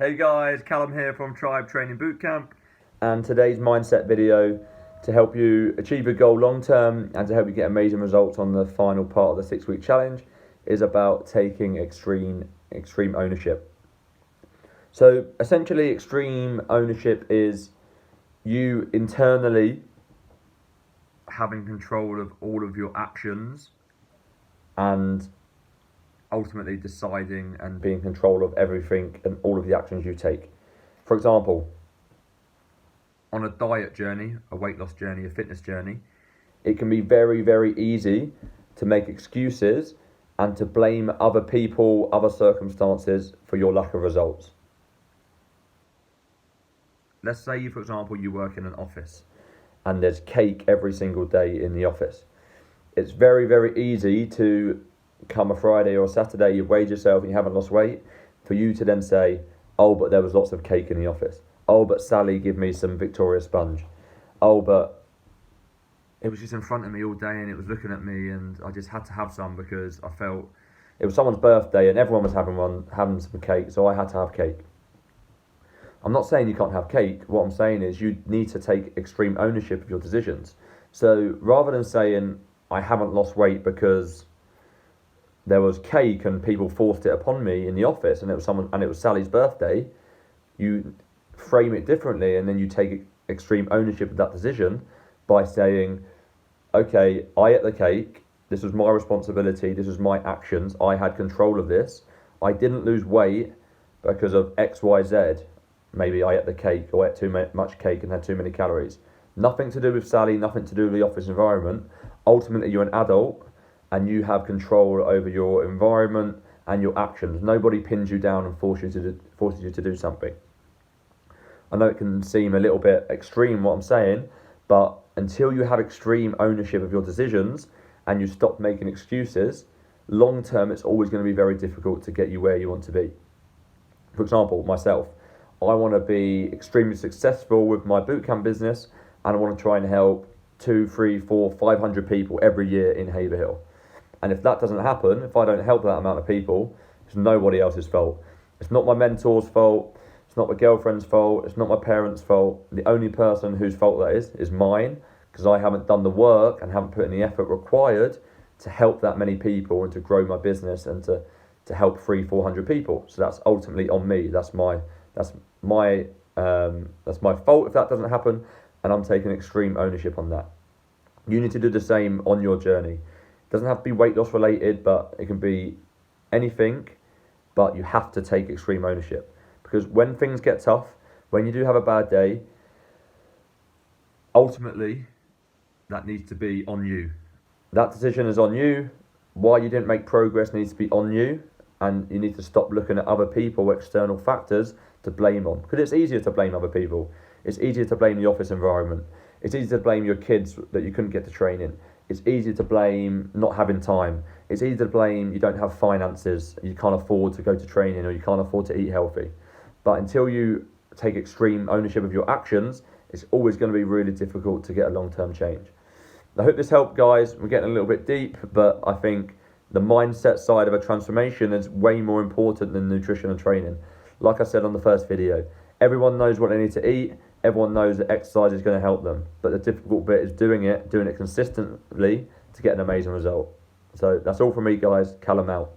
Hey guys, Callum here from Tribe Training Bootcamp, and today's mindset video to help you achieve a goal long term and to help you get amazing results on the final part of the 6-week challenge is about taking extreme ownership. So essentially, extreme ownership is you internally having control of all of your actions and ultimately deciding and being in control of everything and all of the actions you take. For example, on a diet journey, a weight loss journey, a fitness journey, it can be very, very easy to make excuses and to blame other people, other circumstances for your lack of results. Let's say, for example, you work in an office and there's cake every single day in the office. It's very, very easy to come a Friday or a Saturday, you've weighed yourself and you haven't lost weight, for you to then say, oh, but there was lots of cake in the office. Oh, but Sally give me some Victoria sponge. Oh, but it was just in front of me all day and it was looking at me and I just had to have some because I felt it was someone's birthday and everyone was having some cake, so I had to have cake. I'm not saying you can't have cake. What I'm saying is you need to take extreme ownership of your decisions. So rather than saying, I haven't lost weight because there was cake and people forced it upon me in the office and it was Sally's birthday, you frame it differently and then you take extreme ownership of that decision by saying, okay, I ate the cake, this was my responsibility, this was my actions, I had control of this, I didn't lose weight because of XYZ. Maybe I ate the cake or ate too much cake and had too many calories. Nothing to do with Sally, nothing to do with the office environment. Ultimately, you're an adult and you have control over your environment and your actions. Nobody pins you down and forces you to do something. I know it can seem a little bit extreme what I'm saying, but until you have extreme ownership of your decisions and you stop making excuses, long term it's always going to be very difficult to get you where you want to be. For example, myself, I want to be extremely successful with my bootcamp business and I want to try and help 2, 3, 4, 500 people every year in Haverhill. And if that doesn't happen, if I don't help that amount of people, it's nobody else's fault. It's not my mentor's fault. It's not my girlfriend's fault. It's not my parents' fault. The only person whose fault that is mine, because I haven't done the work and haven't put in the effort required to help that many people and to grow my business and to help 300-400 people. So that's ultimately on me. That's my fault if that doesn't happen, and I'm taking extreme ownership on that. You need to do the same on your journey. It doesn't have to be weight loss related, but it can be anything, but you have to take extreme ownership. Because when things get tough, when you do have a bad day, ultimately, that needs to be on you. That decision is on you. Why you didn't make progress needs to be on you. And you need to stop looking at other people, external factors to blame on. Because it's easier to blame other people. It's easier to blame the office environment. It's easier to blame your kids that you couldn't get to training. It's easier to blame not having time. It's easier to blame you don't have finances, you can't afford to go to training or you can't afford to eat healthy. But until you take extreme ownership of your actions, it's always going to be really difficult to get a long-term change. I hope this helped, guys. We're getting a little bit deep, but I think the mindset side of a transformation is way more important than nutrition and training. Like I said on the first video, everyone knows what they need to eat. Everyone knows that exercise is going to help them. But the difficult bit is doing it consistently to get an amazing result. So that's all from me, guys. Callum out.